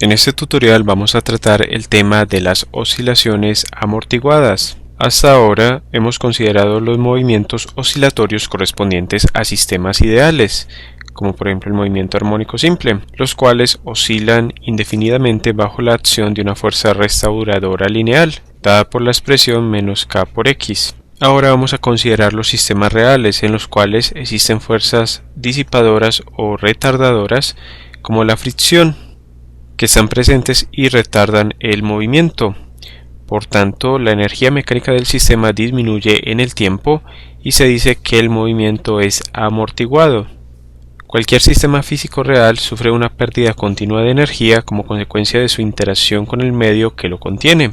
En este tutorial vamos a tratar el tema de las oscilaciones amortiguadas. Hasta ahora hemos considerado los movimientos oscilatorios correspondientes a sistemas ideales, como por ejemplo el movimiento armónico simple, los cuales oscilan indefinidamente bajo la acción de una fuerza restauradora lineal, dada por la expresión menos k por x. Ahora vamos a considerar los sistemas reales, en los cuales existen fuerzas disipadoras o retardadoras, como la fricción, que están presentes y retardan el movimiento. Por tanto, la energía mecánica del sistema disminuye en el tiempo y se dice que el movimiento es amortiguado. Cualquier sistema físico real sufre una pérdida continua de energía como consecuencia de su interacción con el medio que lo contiene.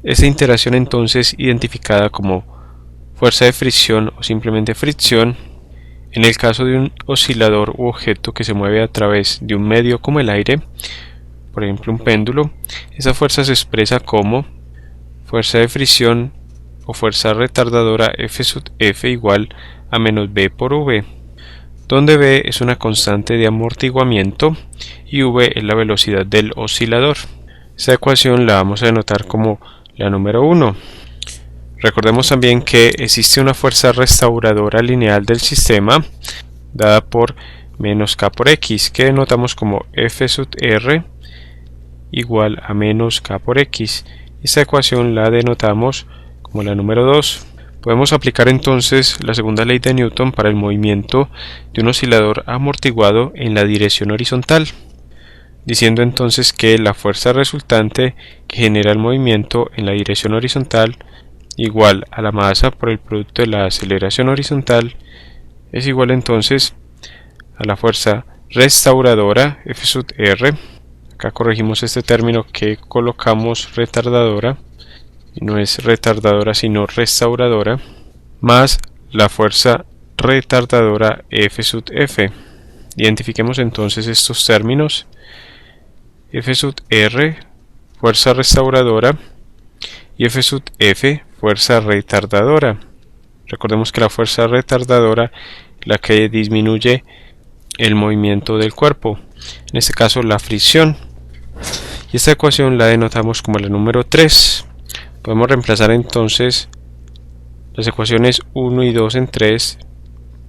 Esta interacción entonces identificada como fuerza de fricción o simplemente fricción. En el caso de un oscilador u objeto que se mueve a través de un medio como el aire, por ejemplo un péndulo, esa fuerza se expresa como fuerza de fricción o fuerza retardadora F sub F igual a menos B por V, donde B es una constante de amortiguamiento y V es la velocidad del oscilador. Esta ecuación la vamos a denotar como la número 1. Recordemos también que existe una fuerza restauradora lineal del sistema dada por menos k por x, que denotamos como F sub R igual a menos k por x. Esta ecuación la denotamos como la número 2. Podemos aplicar entonces la segunda ley de Newton para el movimiento de un oscilador amortiguado en la dirección horizontal, diciendo entonces que la fuerza resultante que genera el movimiento en la dirección horizontal igual a la masa por el producto de la aceleración horizontal es igual entonces a la fuerza restauradora F sub R. Acá corregimos este término que colocamos retardadora, y no es retardadora sino restauradora, más la fuerza retardadora F sub F. Identifiquemos entonces estos términos. F sub R, fuerza restauradora, y F sub F, fuerza retardadora. Recordemos que la fuerza retardadora es la que disminuye el movimiento del cuerpo, en este caso la fricción, y esta ecuación la denotamos como la número 3. Podemos reemplazar entonces las ecuaciones 1 y 2 en 3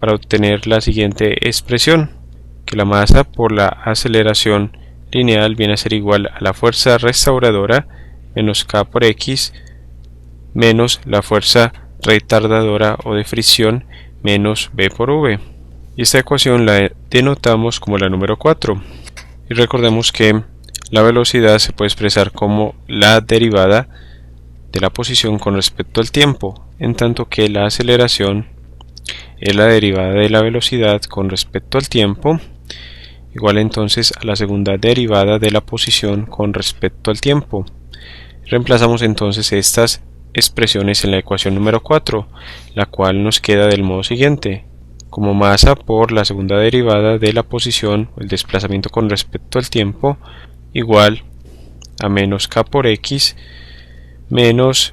para obtener la siguiente expresión, que la masa por la aceleración lineal viene a ser igual a la fuerza restauradora menos k por x menos la fuerza retardadora o de fricción menos b por v. Y esta ecuación la denotamos como la número 4. Y recordemos que la velocidad se puede expresar como la derivada de la posición con respecto al tiempo, en tanto que la aceleración es la derivada de la velocidad con respecto al tiempo, igual entonces a la segunda derivada de la posición con respecto al tiempo. Reemplazamos entonces estas expresiones en la ecuación número 4, la cual nos queda del modo siguiente: como masa por la segunda derivada de la posición o el desplazamiento con respecto al tiempo igual a menos k por x menos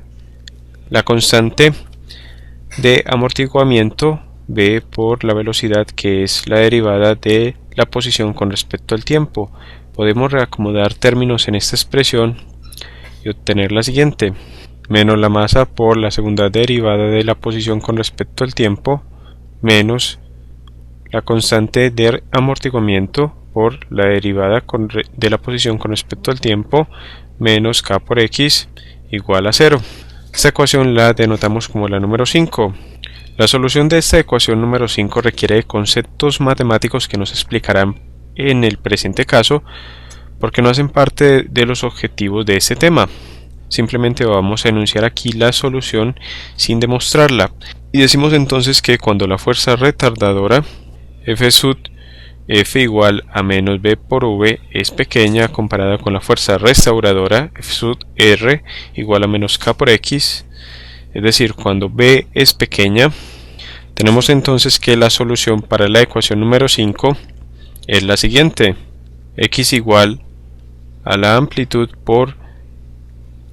la constante de amortiguamiento b por la velocidad, que es la derivada de la posición con respecto al tiempo. Podemos reacomodar términos en esta expresión y obtener la siguiente: menos la masa por la segunda derivada de la posición con respecto al tiempo menos la constante de amortiguamiento por la derivada de la posición con respecto al tiempo menos k por x igual a 0. Esta ecuación la denotamos como la número 5. La solución de esta ecuación número 5 requiere de conceptos matemáticos que nos explicarán en el presente caso, porque no hacen parte de los objetivos de este tema. Simplemente vamos a enunciar aquí la solución sin demostrarla, y decimos entonces que cuando la fuerza retardadora F sub F igual a menos B por V es pequeña comparada con la fuerza restauradora F sub R igual a menos K por X, es decir, cuando B es pequeña, tenemos entonces que la solución para la ecuación número 5 es la siguiente: X igual a la amplitud por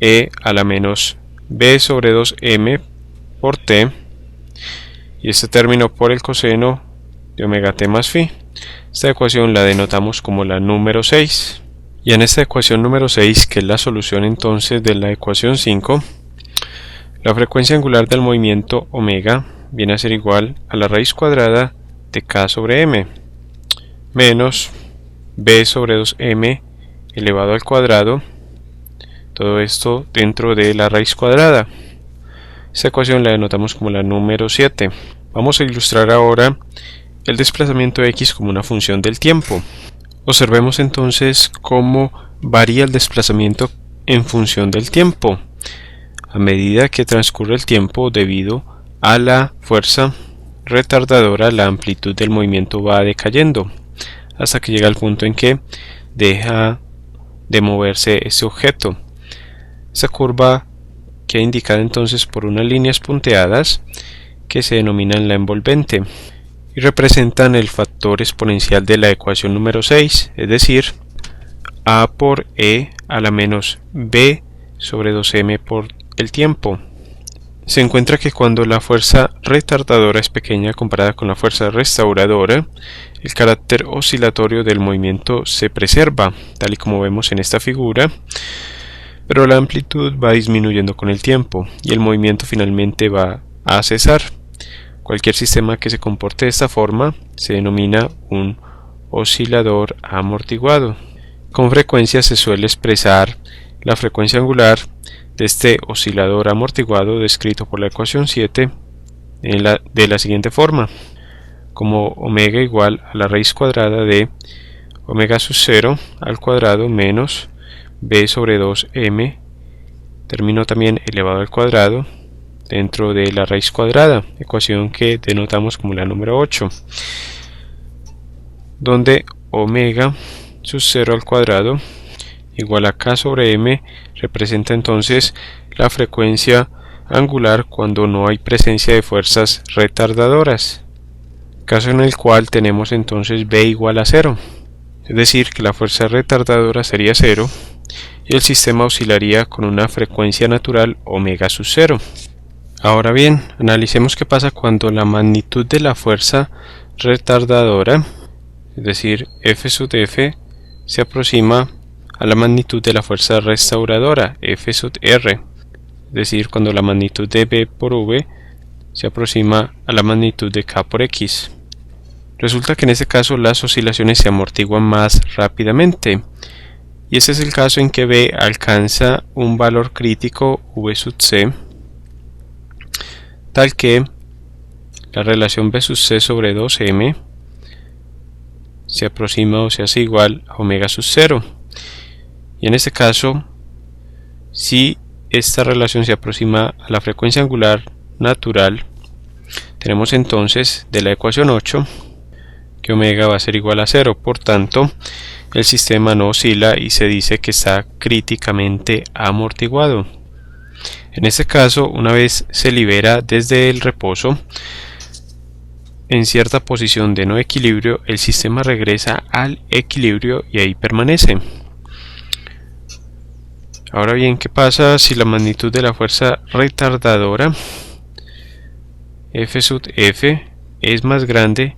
E a la menos B sobre 2M por T, y este término por el coseno de omega t más phi. Esta ecuación la denotamos como la número 6. Y en esta ecuación número 6, que es la solución entonces de la ecuación 5, la frecuencia angular del movimiento omega viene a ser igual a la raíz cuadrada de k sobre m menos b sobre 2m elevado al cuadrado, todo esto dentro de la raíz cuadrada. Esta ecuación la denotamos como la número 7. Vamos a ilustrar ahora el desplazamiento x como una función del tiempo. Observemos entonces cómo varía el desplazamiento en función del tiempo. A medida que transcurre el tiempo, debido a la fuerza retardadora, la amplitud del movimiento va decayendo, hasta que llega al punto en que deja de moverse este objeto. Esta curva queda indicada entonces por unas líneas punteadas que se denominan la envolvente y representan el factor exponencial de la ecuación número 6, es decir, a por e a la menos b sobre 2m por el tiempo. Se encuentra que cuando la fuerza retardadora es pequeña comparada con la fuerza restauradora, el carácter oscilatorio del movimiento se preserva, tal y como vemos en esta figura, pero la amplitud va disminuyendo con el tiempo y el movimiento finalmente va a cesar. Cualquier sistema que se comporte de esta forma se denomina un oscilador amortiguado. Con frecuencia se suele expresar la frecuencia angular de este oscilador amortiguado descrito por la ecuación 7 de la siguiente forma, como omega igual a la raíz cuadrada de omega sub 0 al cuadrado menos b sobre 2m, término también elevado al cuadrado, dentro de la raíz cuadrada, ecuación que denotamos como la número 8, donde omega sub 0 al cuadrado igual a k sobre m representa entonces la frecuencia angular cuando no hay presencia de fuerzas retardadoras, caso en el cual tenemos entonces b igual a 0, es decir que la fuerza retardadora sería 0 y el sistema oscilaría con una frecuencia natural omega sub 0. Ahora bien, analicemos qué pasa cuando la magnitud de la fuerza retardadora, es decir, F sub f, se aproxima a la magnitud de la fuerza restauradora, F sub r, es decir, cuando la magnitud de B por V se aproxima a la magnitud de K por X. Resulta que en este caso las oscilaciones se amortiguan más rápidamente, y este es el caso en que B alcanza un valor crítico V sub C, tal que la relación B sub C sobre 2m se aproxima o se hace igual a omega sub 0. Y en este caso, si esta relación se aproxima a la frecuencia angular natural, tenemos entonces de la ecuación 8 que omega va a ser igual a 0. Por tanto, el sistema no oscila y se dice que está críticamente amortiguado. En este caso, una vez se libera desde el reposo, en cierta posición de no equilibrio, el sistema regresa al equilibrio y ahí permanece. Ahora bien, ¿qué pasa si la magnitud de la fuerza retardadora, F sub f, es más grande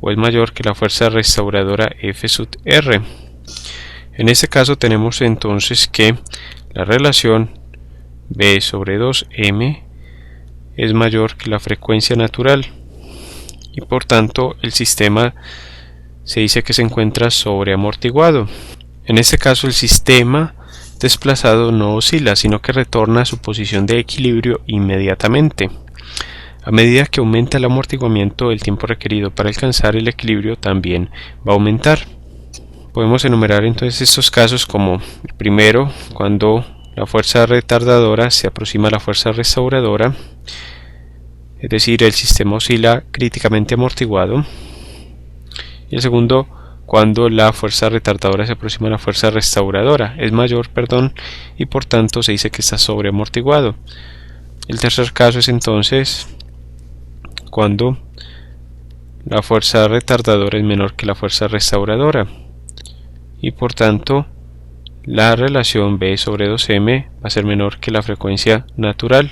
o es mayor que la fuerza restauradora F sub r? En este caso tenemos entonces que la relación B sobre 2m es mayor que la frecuencia natural y por tanto el sistema se dice que se encuentra sobreamortiguado. En este caso el sistema desplazado no oscila, sino que retorna a su posición de equilibrio inmediatamente. A medida que aumenta el amortiguamiento, el tiempo requerido para alcanzar el equilibrio también va a aumentar. Podemos enumerar entonces estos casos como el primero, cuando la fuerza retardadora se aproxima a la fuerza restauradora, es decir, el sistema oscila críticamente amortiguado. Y el segundo, cuando la fuerza retardadora se aproxima a la fuerza restauradora, es mayor, y por tanto se dice que está sobreamortiguado. El tercer caso es entonces cuando la fuerza retardadora es menor que la fuerza restauradora y por tanto la relación B sobre 2m va a ser menor que la frecuencia natural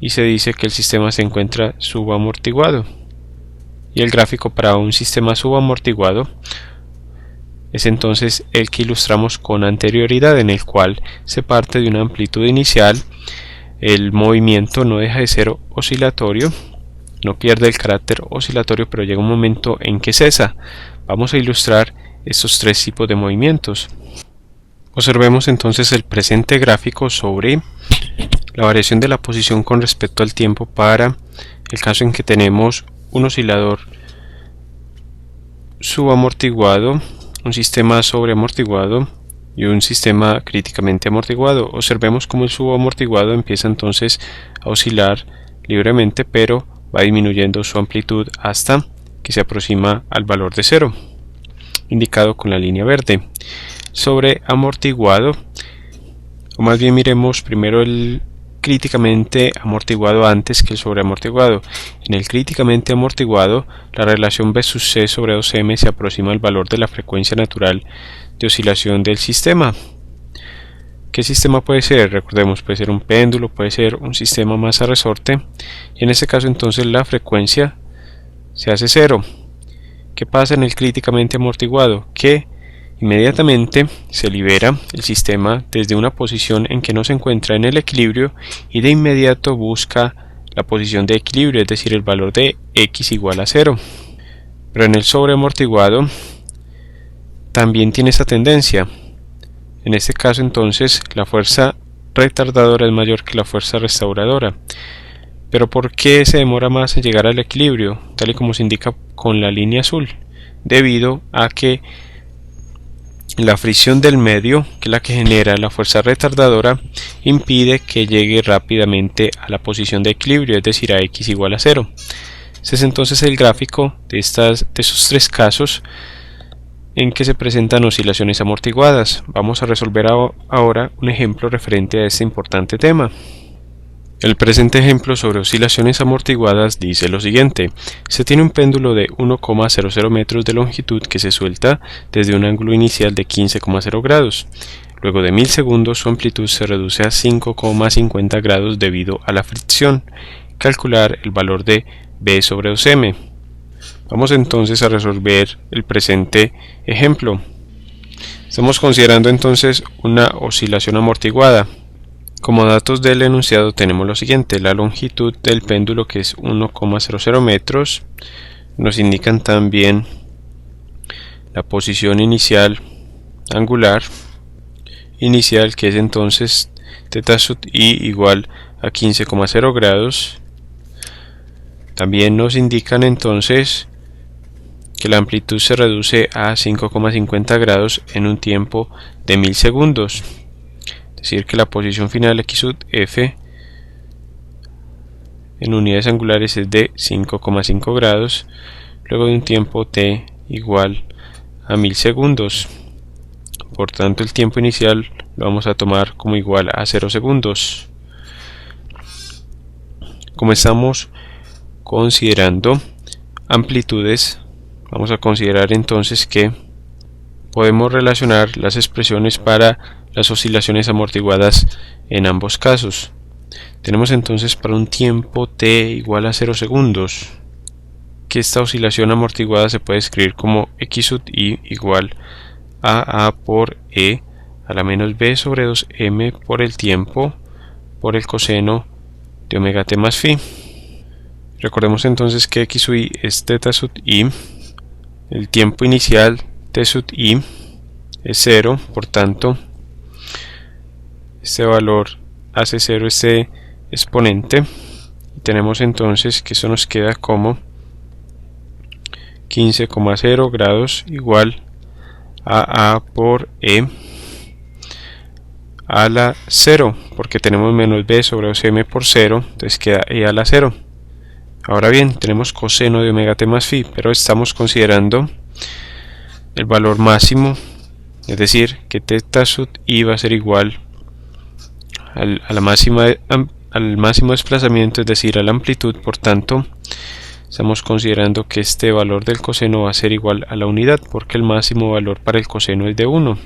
y se dice que el sistema se encuentra subamortiguado. Y el gráfico para un sistema subamortiguado es entonces el que ilustramos con anterioridad, en el cual se parte de una amplitud inicial, el movimiento no deja de ser oscilatorio, no pierde el carácter oscilatorio, pero llega un momento en que cesa. Vamos a ilustrar estos tres tipos de movimientos. Observemos entonces el presente gráfico sobre la variación de la posición con respecto al tiempo para el caso en que tenemos un oscilador subamortiguado, un sistema sobreamortiguado y un sistema críticamente amortiguado. Observemos cómo el subamortiguado empieza entonces a oscilar libremente, pero va disminuyendo su amplitud hasta que se aproxima al valor de 0, indicado con la línea verde. Sobreamortiguado, o más bien miremos primero el críticamente amortiguado antes que el sobreamortiguado. En el críticamente amortiguado, la relación B sub C sobre 2m se aproxima al valor de la frecuencia natural de oscilación del sistema. ¿Qué sistema puede ser? Recordemos, puede ser un péndulo, puede ser un sistema masa resorte, y en este caso entonces la frecuencia se hace 0. ¿Qué pasa en el críticamente amortiguado? Que inmediatamente se libera el sistema desde una posición en que no se encuentra en el equilibrio y de inmediato busca la posición de equilibrio, es decir, el valor de x igual a 0. Pero en el sobreamortiguado también tiene esa tendencia. En este caso entonces la fuerza retardadora es mayor que la fuerza restauradora. Pero ¿por qué se demora más en llegar al equilibrio, tal y como se indica con la línea azul? Debido a que la fricción del medio, que es la que genera la fuerza retardadora, impide que llegue rápidamente a la posición de equilibrio, es decir, a x igual a 0. Este es entonces el gráfico de esos tres casos en que se presentan oscilaciones amortiguadas. Vamos a resolver ahora un ejemplo referente a este importante tema. El presente ejemplo sobre oscilaciones amortiguadas dice lo siguiente: se tiene un péndulo de 1,00 metros de longitud que se suelta desde un ángulo inicial de 15,0 grados. Luego de 1000 segundos su amplitud se reduce a 5,50 grados debido a la fricción. Calcular el valor de B sobre 2m. Vamos entonces a resolver el presente ejemplo. Estamos considerando entonces una oscilación amortiguada. Como datos del enunciado tenemos lo siguiente: la longitud del péndulo, que es 1,00 metros, nos indican también la posición inicial angular inicial, que es entonces θ sub i igual a 15,0 grados. También nos indican entonces que la amplitud se reduce a 5,50 grados en un tiempo de 1000 segundos. Es decir, que la posición final x sub f en unidades angulares es de 5,5 grados luego de un tiempo t igual a 1000 segundos. Por tanto, el tiempo inicial lo vamos a tomar como igual a 0 segundos. Como estamos considerando amplitudes, vamos a considerar entonces que podemos relacionar las expresiones para las oscilaciones amortiguadas en ambos casos. Tenemos entonces para un tiempo t igual a 0 segundos que esta oscilación amortiguada se puede escribir como x sub i igual a por e a la menos b sobre 2m por el tiempo por el coseno de omega t más phi. Recordemos entonces que x sub i es θ sub i, el tiempo inicial t sub i es 0, por tanto este valor hace 0 este exponente y tenemos entonces que eso nos queda como 15,0 grados igual a por e a la 0, porque tenemos menos b sobre 2m por 0, entonces queda e a la 0. Ahora bien, tenemos coseno de omega t más phi, pero estamos considerando el valor máximo, es decir, que θ sub i va a ser igual al máximo desplazamiento, es decir, a la amplitud. Por tanto, estamos considerando que este valor del coseno va a ser igual a la unidad, porque el máximo valor para el coseno es de 1.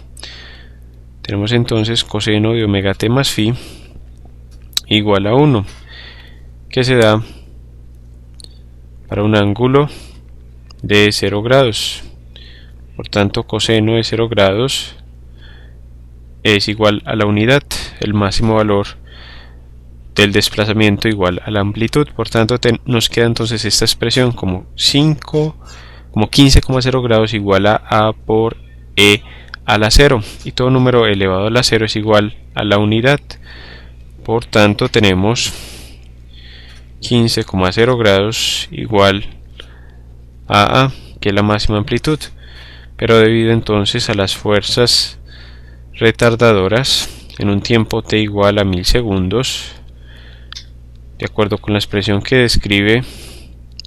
Tenemos entonces coseno de omega t más phi igual a 1, que se da para un ángulo de 0 grados. Por tanto, coseno de 0 grados es igual a la unidad, el máximo valor del desplazamiento igual a la amplitud. Por tanto, nos queda entonces esta expresión como 15,0 grados igual a por e a la 0, y todo número elevado a la 0 es igual a la unidad. Por tanto, tenemos 15,0 grados igual a que es la máxima amplitud, pero debido entonces a las fuerzas retardadoras en un tiempo t igual a 1000 segundos, de acuerdo con la expresión que describe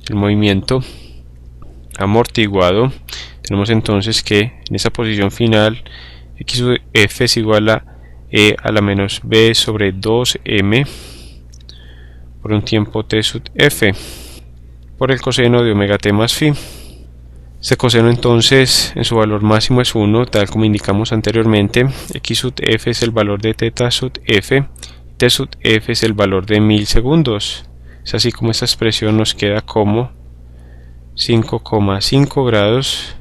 el movimiento amortiguado, tenemos entonces que en esa posición final x sub f es igual a e a la menos b sobre 2m por un tiempo t sub f por el coseno de omega t más phi. Este coseno entonces en su valor máximo es 1, tal como indicamos anteriormente. X sub f es el valor de teta sub f, t sub f es el valor de 1000 segundos. Es así como esta expresión nos queda como 5,5 grados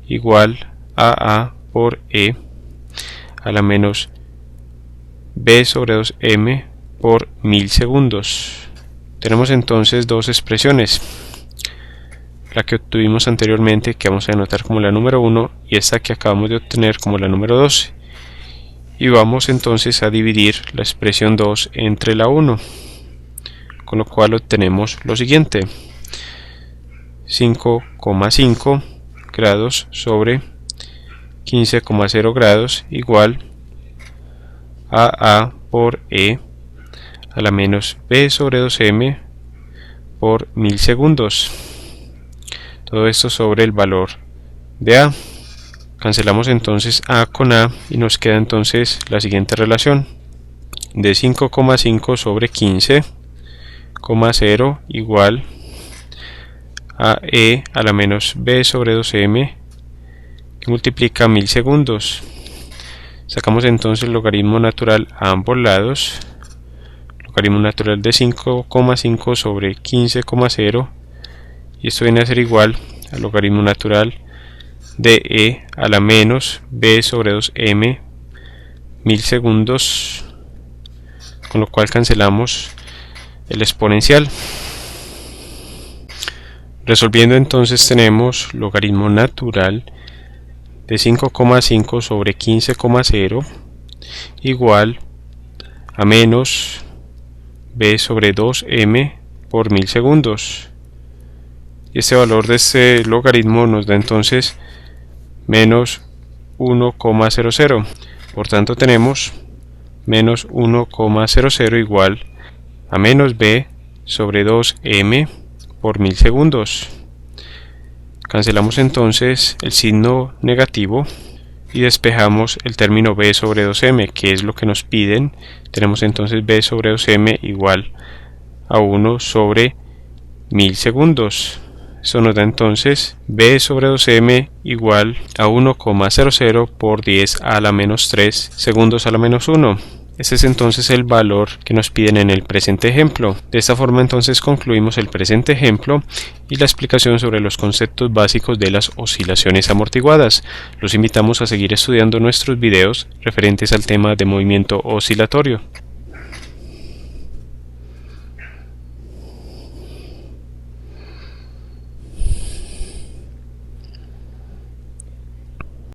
igual a por e a la menos b sobre 2m por 1000 segundos. Tenemos entonces dos expresiones, la que obtuvimos anteriormente, que vamos a anotar como la número 1, y esta que acabamos de obtener como la número 2, y vamos entonces a dividir la expresión 2 entre la 1, con lo cual obtenemos lo siguiente: 5,5 grados sobre 15,0 grados igual a por e a la menos b sobre 2m por 1000 segundos. Todo esto sobre el valor de a. Cancelamos entonces a con a y nos queda entonces la siguiente relación de 5,5 sobre 15,0 igual a e a la menos b sobre 2m que multiplica 1000 segundos. Sacamos entonces el logaritmo natural a ambos lados. Logaritmo natural de 5,5 sobre 15,0, y esto viene a ser igual al logaritmo natural de e a la menos b sobre 2m 1000 segundos, con lo cual cancelamos el exponencial. Resolviendo entonces tenemos logaritmo natural de 5,5 sobre 15,0 igual a menos b sobre 2m por 1000 segundos. Y este valor de este logaritmo nos da entonces menos 1,00. Por tanto tenemos menos 1,00 igual a menos b sobre 2m por 1000 segundos. Cancelamos entonces el signo negativo y despejamos el término b sobre 2m, que es lo que nos piden. Tenemos entonces b sobre 2m igual a 1 sobre 1000 segundos. Eso nos da entonces b sobre 2m igual a 1,00 por 10 a la menos 3 segundos a la menos 1. Este es entonces el valor que nos piden en el presente ejemplo. De esta forma entonces concluimos el presente ejemplo y la explicación sobre los conceptos básicos de las oscilaciones amortiguadas. Los invitamos a seguir estudiando nuestros videos referentes al tema de movimiento oscilatorio.